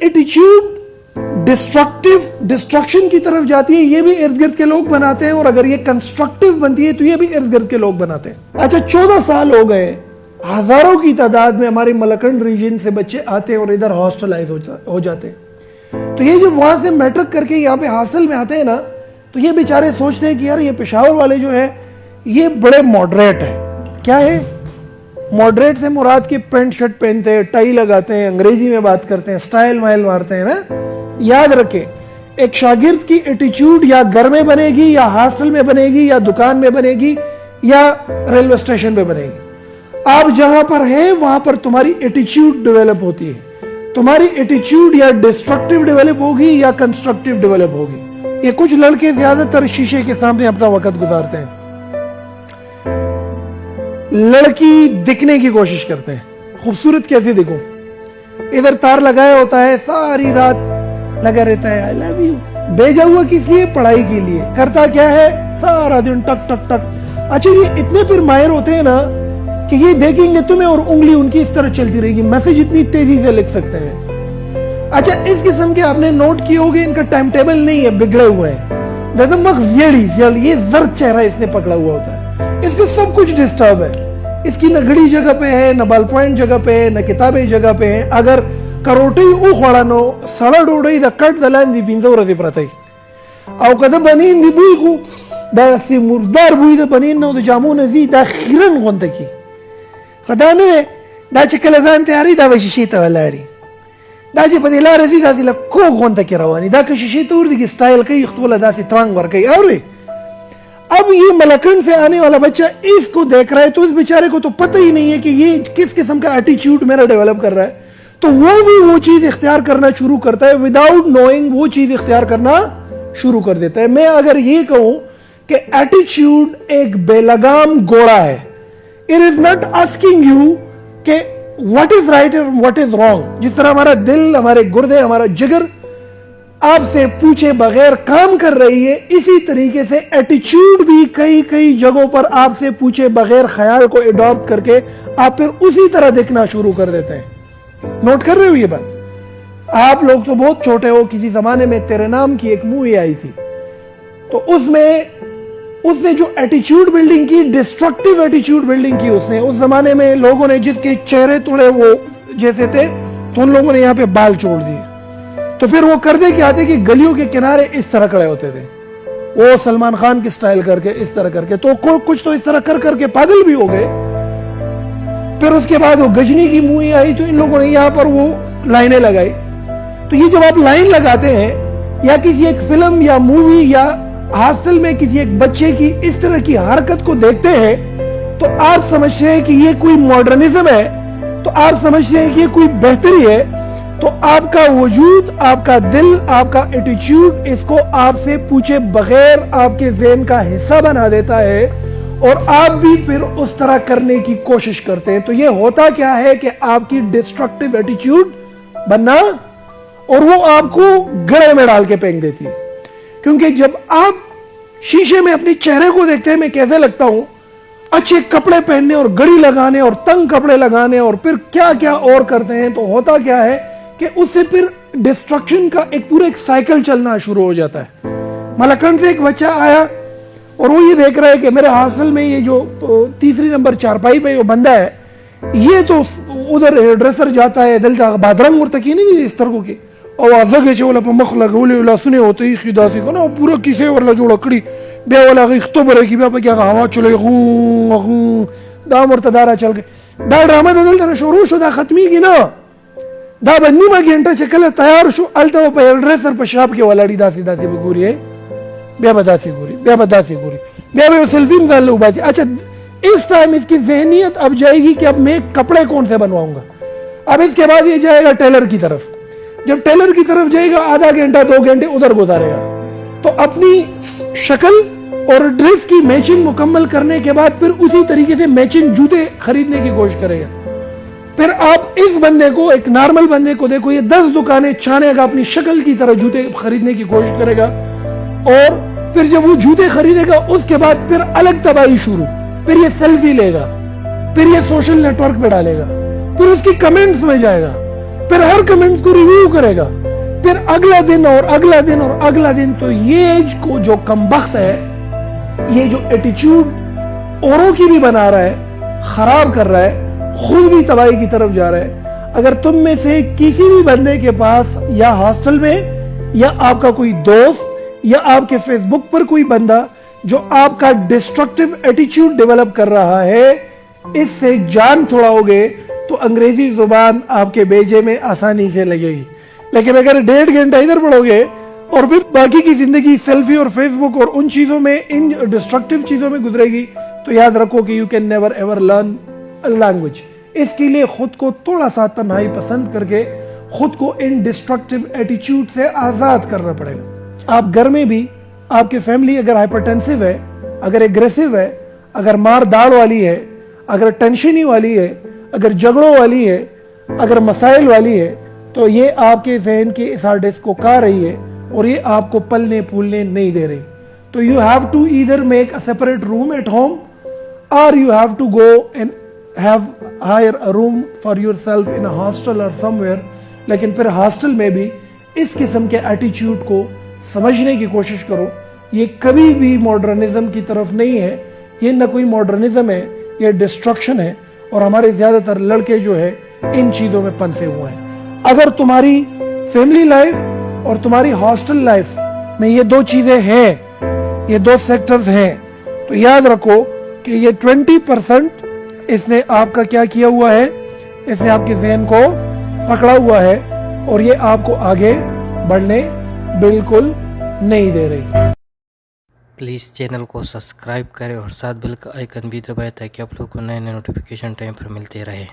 Attitude destruction की तरफ जाती है, ये भी इर्द गिर्द के लोग बनाते हैं, और अगर ये कंस्ट्रक्टिव बनती है तो ये भी इर्द गिर्द के लोग बनाते हैं। अच्छा, 14 साल हो गए, हजारों की तादाद में हमारे मलकंड रीजन से बच्चे आते हैं और इधर हॉस्टलाइज हो जाते हैं। तो ये जो वहां से मैट्रिक करके यहाँ पे हासिल में आते हैं ना, तो ये बेचारे सोचते हैं कि यार ये पेशावर वाले जो है ये बड़े मॉडरेट है। क्या है मॉडरेट से मुराद की पैंट शर्ट पहनते हैं, टाई लगाते हैं, अंग्रेजी में बात करते हैं, स्टाइल माइल मारते हैं ना। याद रखें, एक शागिर्द की एटीट्यूड या घर में बनेगी या हॉस्टल में बनेगी या दुकान में बनेगी या रेलवे स्टेशन पे बनेगी। आप जहां पर हैं वहां पर तुम्हारी एटीट्यूड डेवलप होती है। तुम्हारी एटीट्यूड या डिस्ट्रक्टिव डेवलप होगी या कंस्ट्रक्टिव डेवलप होगी। ये कुछ लड़के ज्यादातर शीशे के सामने अपना वक्त गुजारते हैं, लड़की दिखने की कोशिश करते हैं, खूबसूरत कैसे दिखूं, इधर तार लगाया होता है, सारी रात लगा रहता है आई लव यू, भेजा हुआ किस लिए, पढ़ाई के लिए, करता क्या है सारा दिन टक टक टक। अच्छा, ये इतने फिर माहिर होते हैं ना कि ये देखेंगे तुम्हें और उंगली उनकी इस तरह चलती रहेगी, मैसेज इतनी तेजी से लिख सकते हैं। अच्छा, इस किस्म के आपने नोट किए होंगे, इनका टाइम टेबल नहीं है, बिगड़े हुए हैं। ये जर्द चेहरा इसने पकड़ा हुआ होता है, इसको सब कुछ डिस्टर्ब है। इसकी न घड़ी जगह पे है, न बॉल पॉइंट जगह पे है, न किताबें जगह पे है। अगर करोटी उ खोड़ानो सड़ा डोड़ई द कट दलान दी पिंजो रति प्रतई औ कदा बनीन दी बुई को दा सी मुर्दार बुई द बनीन नो द जामू नजी दा खिरन गोंतकी कदा ने दा चकल जान तयारी दा वशिशी तवलारी दा जे पदिला रजी दा दिला को गोंतकी रवानी दा कशिशी तूर दी स्टाइल कई खतोला दा सी ट्रांग वर कई और अब ये मलकंड से आने वाला बच्चा इसको देख रहा है, तो इस बेचारे को तो पता ही नहीं है कि ये किस किस्म का एटीट्यूड मेरा डेवलप कर रहा है। तो वो भी वो चीज इख्तियार करना शुरू करता है, विदाउट नोइंग वो चीज इख्तियार करना शुरू कर देता है। मैं अगर ये कहूं कि एटीट्यूड एक बेलगाम घोड़ा है, it is not asking you कि व्हाट इज राइट और व्हाट इज रॉन्ग। जिस तरह हमारा दिल, हमारे गुर्दे, हमारा जिगर आपसे पूछे बगैर काम कर रही है, इसी तरीके से एटीट्यूड भी कई कई जगहों पर आपसे पूछे बगैर ख्याल को एडॉप्ट करके आप फिर उसी तरह देखना शुरू कर देते हैं। नोट कर रहे हो ये बात? आप लोग तो बहुत छोटे हो, किसी जमाने में तेरे नाम की एक मूवी आई थी, तो उसने जो एटीट्यूड बिल्डिंग की, डिस्ट्रक्टिव एटीट्यूड बिल्डिंग की उसने। उस जमाने में लोगों ने जिसके चेहरे थोड़े वो जैसे थे, तो उन लोगों ने यहाँ पे बाल छोड़ दिए। तो फिर वो करते क्या थे कि गलियों के किनारे इस तरह खड़े होते थे, वो सलमान खान की स्टाइल करके इस तरह करके, तो कुछ तो इस तरह कर करके पागल भी हो गए। फिर उसके बाद वो गजनी की मूवी आई, तो इन लोगों ने यहाँ पर वो लाइनें लगाई। तो ये जब आप लाइन लगाते हैं या किसी एक फिल्म या मूवी या हॉस्टल में किसी एक बच्चे की इस तरह की हरकत को देखते हैं, तो आप समझते हैं कि ये कोई मॉडर्निज्म है, तो आप समझते हैं कि ये कोई बेहतरी है। तो आपका वजूद, आपका दिल, आपका एटीट्यूड इसको आपसे पूछे बगैर आपके ज़हन का हिस्सा बना देता है, और आप भी फिर उस तरह करने की कोशिश करते हैं। तो ये होता क्या है कि आपकी डिस्ट्रक्टिव एटीट्यूड बनना, और वो आपको गड़े में डाल के फेंक देती है। क्योंकि जब आप शीशे में अपने चेहरे को देखते हैं, मैं कैसे लगता हूं, अच्छे कपड़े पहनने और घड़ी लगाने और तंग कपड़े लगाने और फिर क्या क्या और करते हैं, तो होता क्या है कि उससे फिर डिस्ट्रक्शन का एक पूरा एक साइकिल चलना शुरू हो जाता है। मलकंड से एक बच्चा आया और वो ये देख रहा है कि मेरे हॉस्टल में ये जो तीसरी नंबर चारपाई पे वो बंदा है, ये तो उधर हेयर ड्रेसर जाता है, दिल का बादरंग और तकी नहीं इस तरह की और आज़ा के वाला मख लगोले वाला सुने होते ही खुदा से को ना पूरा किसे वाला जो लकड़ी बे वाला इख्तो बरे की बे क्या हवा चले दाम और तदारा चल के दा ड्रामा दल तना शुरू शुदा खत्मी की ना दा बन्नी मा घंटा चकल तैयार शो अलता वो पे ड्रेसर पे शाप के वाला डी दासी दासी बगूरी है बे बदासी गोरी बे सेल्फी में डाल बात। अच्छा, इस टाइम इसकी ज़हनियत अब जाएगी कि अब मैं कपड़े कौन से बनवाऊंगा। अब इसके बाद ये जाएगा टेलर की तरफ। जब टेलर की तरफ जाएगा, आधा घंटा 2 घंटे उधर गुजारेगा। तो अपनी शक्ल और ड्रेस की मैचिंग मुकम्मल करने के बाद फिर उसी तरीके से मैचिंग जूते खरीदने की कोशिश करेगा। फिर आप इस बंदे को, एक नॉर्मल बंदे को देखो, ये 10 दुकानें छानेगा, अपनी शक्ल की तरह जूते खरीदने की कोशिश करेगा। और फिर जब वो जूते खरीदेगा, उसके बाद फिर अलग तबाही शुरू। फिर ये सेल्फी लेगा, फिर ये सोशल नेटवर्क पे डालेगा, फिर उसकी कमेंट्स में जाएगा, फिर हर कमेंट्स को रिव्यू करेगा, फिर अगला दिन और अगला दिन और अगला दिन। तो ये को जो कमबख्त है, ये जो एटीट्यूड औरों की भी बना रहा है, खराब कर रहा है, खुद भी तबाही की तरफ जा रहा है। अगर तुम में से किसी भी बंदे के पास या हॉस्टल में या आपका कोई दोस्त या आपके फेसबुक पर कोई बंदा जो आपका डिस्ट्रक्टिव एटीट्यूड डेवलप कर रहा है, इससे जान छुड़ाओगे तो अंग्रेजी जुबान आपके बेजे में आसानी से लगेगी। लेकिन अगर 1.5 घंटा इधर पढ़ोगे और फिर बाकी की जिंदगी सेल्फी और फेसबुक और उन चीजों में, इन डिस्ट्रक्टिव चीजों में गुजरेगी, तो याद रखो कि you can never ever learn a language. इसके लिए खुद को थोड़ा सा तन्हाई पसंद करके खुद को इन डिस्ट्रक्टिव एटीट्यूड से आजाद करना पड़ेगा। आप घर में भी, आपकी फैमिली अगर हाइपरटेंसिव है, अगर एग्रेसिव है, अगर मार दाड़ वाली है, अगर टेंशनी वाली है, अगर झगड़ों वाली है, अगर मसाइल वाली है, तो ये आपके जहन के इस हार्ड डिस्क को खा रही है और ये आपको पलने फूलने नहीं दे रही। तो you have to either make a separate room at home or you have to go and have hire a room for yourself in a hostel or somewhere. लेकिन फिर हॉस्टल में भी इस किस्म के एटीट्यूड को समझने की कोशिश करो। ये कभी भी मॉडर्निज्म की तरफ नहीं है, ये न कोई मॉडर्निज्म है, ये डिस्ट्रक्शन है। और हमारे ज्यादातर लड़के जो है इन चीजों में फंसे हुए हैं। अगर तुम्हारी फैमिली लाइफ और तुम्हारी हॉस्टल लाइफ में ये दो चीजें हैं, ये दो सेक्टर्स हैं, तो याद रखो कि ये 20% इसने आपका क्या किया हुआ है, इसने आपके जहन को पकड़ा हुआ है और ये आपको आगे बढ़ने बिल्कुल नहीं दे रही। प्लीज़ चैनल को सब्सक्राइब करें और साथ बेल का आइकन भी दबाएं ताकि आप लोगों को नए नए नोटिफिकेशन टाइम पर मिलते रहे।